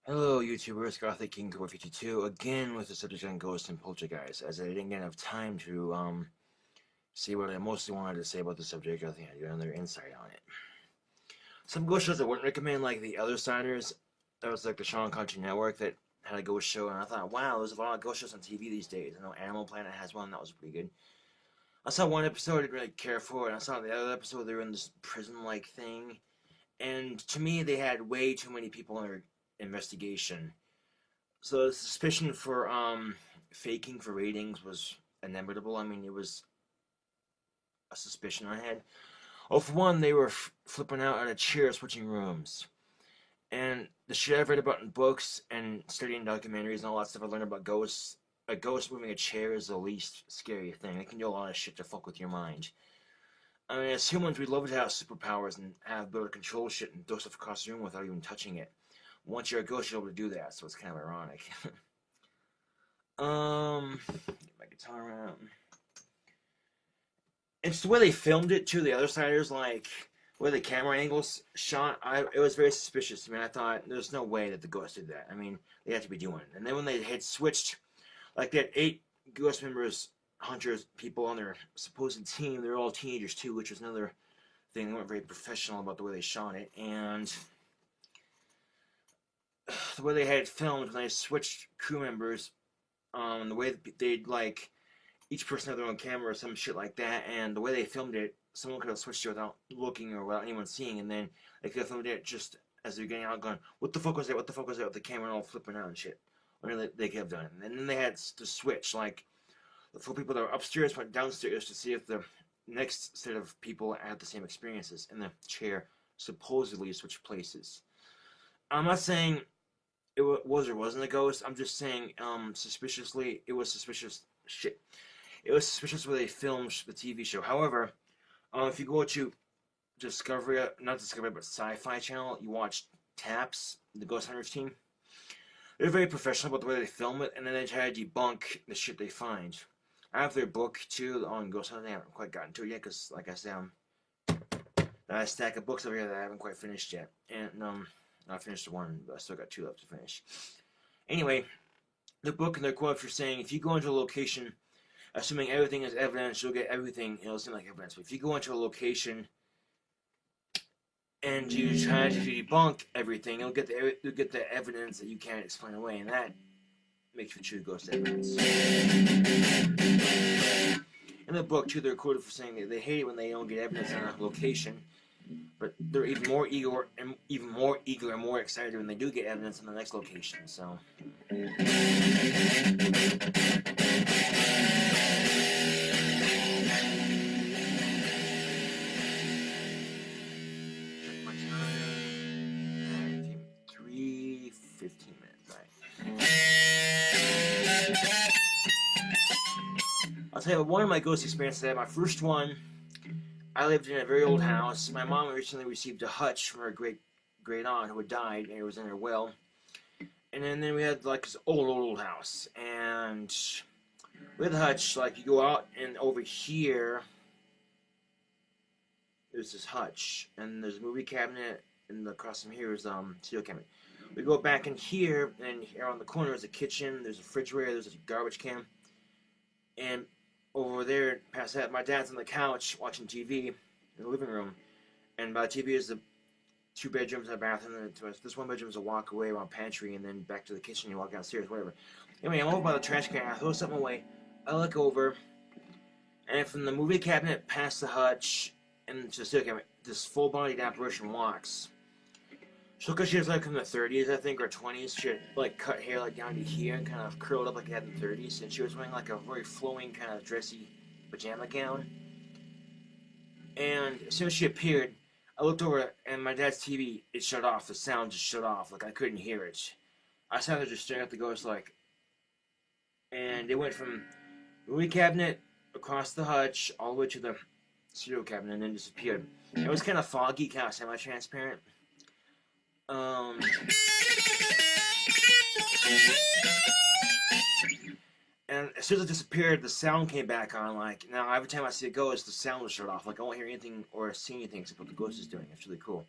Hello, YouTubers, Gothic KingCobraJFS again with the subject on ghosts and poltergeists. As I didn't get enough time to see what I mostly wanted to say about the subject, I think I'd do another insight on it. Some ghost shows I wouldn't recommend, like The Other Siders. That was like the Sean Country Network that had a ghost show, and I thought, wow, there's a lot of ghost shows on TV these days. I know Animal Planet has one that was pretty good. I saw one episode I didn't really care for it, and I saw the other episode they were in this prison-like thing, and to me they had way too many people in their investigation. So the suspicion for faking for ratings was inevitable. I mean, it was a suspicion I had. Oh, for one, they were flipping out on a chair, switching rooms. And the shit I've read about in books and studying documentaries and all that stuff, I learned about ghosts. A ghost moving a chair is the least scary thing. It can do a lot of shit to fuck with your mind. I mean, as humans, we love to have superpowers and have ability to control shit and throw stuff across the room without even touching it. Once you're a ghost, you're able to do that, so it's kind of ironic. Get my guitar out. It's the way they filmed it too. The Other Siders, like where the camera angles shot, it was very suspicious. I mean, I thought there's no way that the ghost did that. I mean, they had to be doing it. And then when they had switched, like they had 8 ghost members, hunters, people on their supposed team. They're all teenagers too, which was another thing. They weren't very professional about the way they shot it, and the way they had it filmed when they switched crew members, the way they'd like each person had their own camera or some shit like that, and the way they filmed it, someone could have switched it without looking or without anyone seeing, and then they could have filmed it just as they're getting out, going, "What the fuck was that? What the fuck was that?" With the camera all flipping out and shit. Or they could have done it, and then they had to switch. Like the 4 people that were upstairs went downstairs to see if the next set of people had the same experiences, and the chair supposedly switched places. I'm not saying it was or wasn't a ghost. I'm just saying, suspiciously, it was suspicious shit. It was suspicious where they filmed the TV show. However, if you go to Discovery, not Discovery, but Sci-Fi Channel, you watch TAPS, the Ghost Hunters team. They're very professional about the way they film it, and then they try to debunk the shit they find. I have their book too on ghost hunting. I haven't quite gotten to it yet because, like I said, I have a stack of books over here that I haven't quite finished yet, and I finished one, but I still got 2 left to finish. Anyway, the book and their quote for saying, if you go into a location assuming everything is evidence, you'll get everything. It'll seem like evidence. But if you go into a location and you try to debunk everything, you'll get the evidence that you can't explain away, and that makes for true ghost evidence. In the book, too, they're quoted for saying that they hate it when they don't get evidence on a location, but they're even more eager and more excited when they do get evidence on the next location. So. I'll tell you one of my ghost experiences I had. My first one, I lived in a very old house. My mom recently received a hutch from her great aunt who had died, and it was in her will. And then we had like this old house, and with the hutch, like you go out and over here, there's this hutch, and there's a movie cabinet, and across from here is steel cabinet. We go back in here, and here on the corner is a kitchen. There's a refrigerator. There's a garbage can, and over there, past that, my dad's on the couch watching TV in the living room, and by the TV is the 2 bedrooms and a bathroom, and this 1 bedroom is a walk away around pantry, and then back to the kitchen. You walk downstairs, whatever. Anyway, I'm over by the trash can. I throw something away. I look over, and from the movie cabinet past the hutch and to the steel cabinet, this full-bodied apparition walks. So, because she was like in the 30s, I think, or 20s, she had like cut hair like down to here and kind of curled up like it had in the 30s, and she was wearing like a very flowing kind of dressy pajama gown. And as soon as she appeared, I looked over, and my dad's TV, it shut off. The sound just shut off, like I couldn't hear it. I sat there just staring at the ghost, like, and it went from the movie cabinet across the hutch all the way to the cereal cabinet, and then disappeared. It was kind of foggy, kind of semi-transparent. And as soon as it disappeared, the sound came back on. Like, now every time I see a ghost, the sound will shut off. Like, I won't hear anything or see anything except what the ghost is doing. It's really cool.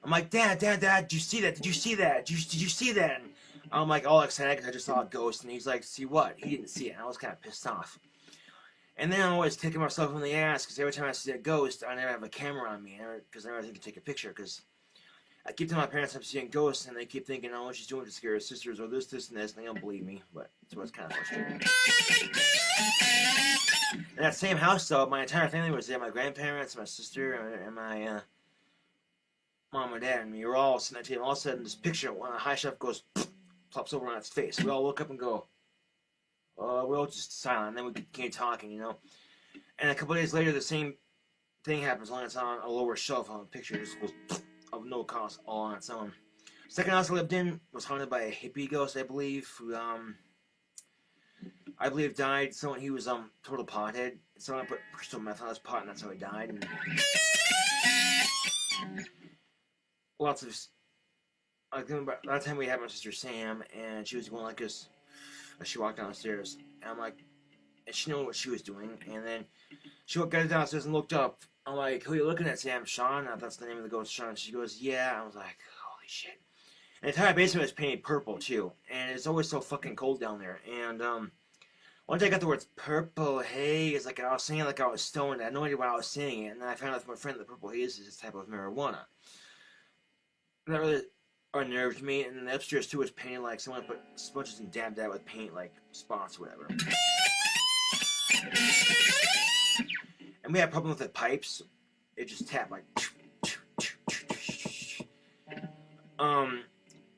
I'm like, Dad, did you see that? Did you see that? Did you see that? And I'm like all excited because I just saw a ghost, and he's like, see what? He didn't see it. And I was kind of pissed off. And then I'm always kicking myself in the ass because every time I see a ghost, I never have a camera on me because I never think to take a picture because I keep telling my parents I'm seeing ghosts, and they keep thinking, oh, she's doing it to scare her sisters or this, and this, and they don't believe me. But so it's kind of frustrating. In that same house, though, my entire family was there. My grandparents, my sister, and my mom and dad, and we were all sitting at the table. All of a sudden, this picture, when a high chef goes, plops over on its face. We all look up and go, we're all just silent, and then we continue talking, you know. And a couple days later, the same thing happens, only it's on a lower shelf on the picture. It just goes of no cost, all on its own. Second house I lived in was haunted by a hippie ghost, I believe, who, I believe died. Someone, he was, total pothead. Someone put crystal meth on his pot, and that's how he died. And lots of, I think about that time we had my sister Sam, and she was going like this as she walked downstairs. And I'm like, and she knew what she was doing. And then she got downstairs and looked up. I'm like, who are you looking at, Sam? Sean? That's the name of the ghost, Sean. She goes, yeah. I was like, holy shit. And the entire basement was painted purple, too. And it's always so fucking cold down there. And, one day I got the words purple haze, like I was singing like I was stoned. I had no idea why I was singing it. And then I found out from my friend that purple haze is this type of marijuana. And that really unnerved me. And then the upstairs, too, was painted like someone put sponges and dabbed that with paint, like spots or whatever. And we had a problem with the pipes. It just tapped like.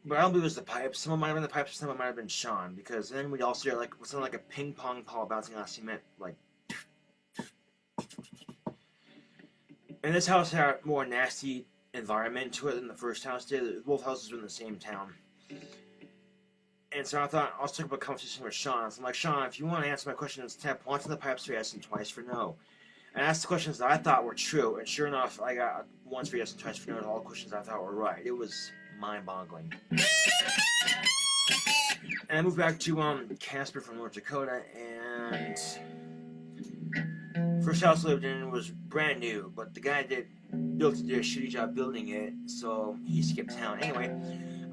But I don't believe it was the pipes. Some of them might have been the pipes, some of them might have been Sean. Because then we'd all hear like something like a ping pong ball bouncing on cement, like. And this house had a more nasty environment to it than the first house did. Both houses were in the same town. And so I thought, I'll start up a conversation with Sean. So I'm like, Sean, if you want to answer my questions, tap once on the pipes for yes and twice for no. And I asked the questions that I thought were true, and sure enough, I got once for yes and twice for no, and all the questions I thought were right. It was mind-boggling. And I moved back to Casper from North Dakota, and first house I lived in was brand new, but the guy that built it did a shitty job building it, so he skipped town. Anyway,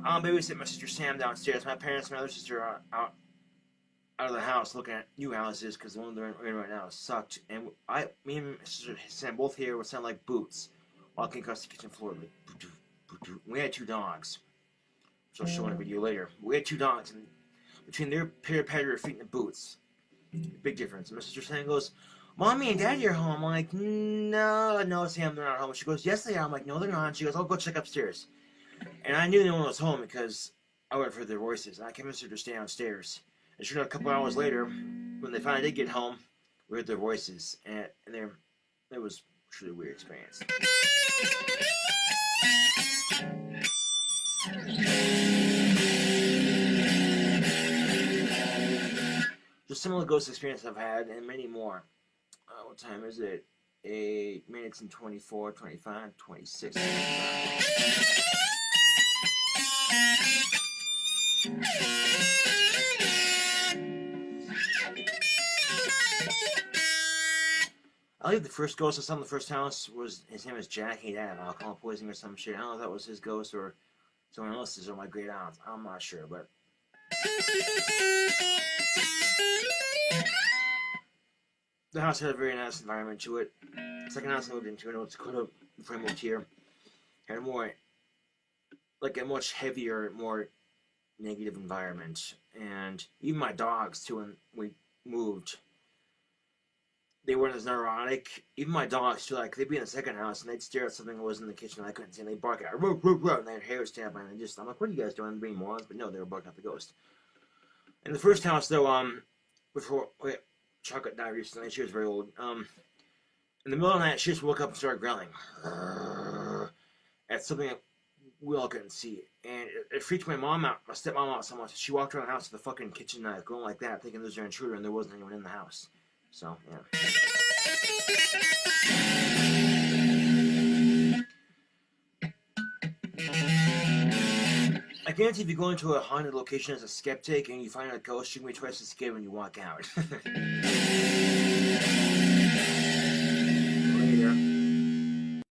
babysitting my sister Sam downstairs. My parents and my other sister are out of the house looking at new houses because the one they're in right now sucked. And me and my sister Sam both here would sound like boots walking across the kitchen floor. Like, we had 2 dogs, which I'll show in a video later. We had 2 dogs, and between their pair of feet and the boots, big difference. And my sister Sam goes, Mommy and Daddy are home. I'm like, no, Sam, they're not home. She goes, yes, they are. I'm like, no, they're not. She goes, I'll go check upstairs. And I knew no one was home because I would have heard their voices. And I convinced her to stay downstairs. And sure enough, a couple hours later, when they finally did get home, we heard their voices. And it was a truly weird experience. Just some of the ghost experiences I've had, and many more. What time is it? 8 minutes and 24, 25, 26. 25. I believe the first ghost I saw in the first house was, his name was Jack. He died of alcohol poisoning or some shit. I don't know if that was his ghost or someone else's or my great aunt. I'm not sure, but. The house had a very nice environment to it. The second house I moved into in North Dakota before I moved here had a much heavier, more negative environment. And even my dogs, too, when we moved, they weren't as neurotic. Even my dogs, too, like, they'd be in the second house and they'd stare at something that was in the kitchen and I couldn't see, and they'd bark at it, and their hair would stand by, and I'm like, what are you guys doing, being morons? But no, they were barking at the ghost. In the first house, though, before Chocolate died recently, she was very old. In the middle of the night, she just woke up and started growling at something that we all couldn't see. And it freaked my mom out, my stepmom out so much. She walked around the house with the fucking kitchen knife going like that, thinking there's an intruder, and there wasn't anyone in the house. So, yeah. I guarantee if you go into a haunted location as a skeptic and you find a ghost, you're going to be twice as scared when you walk out.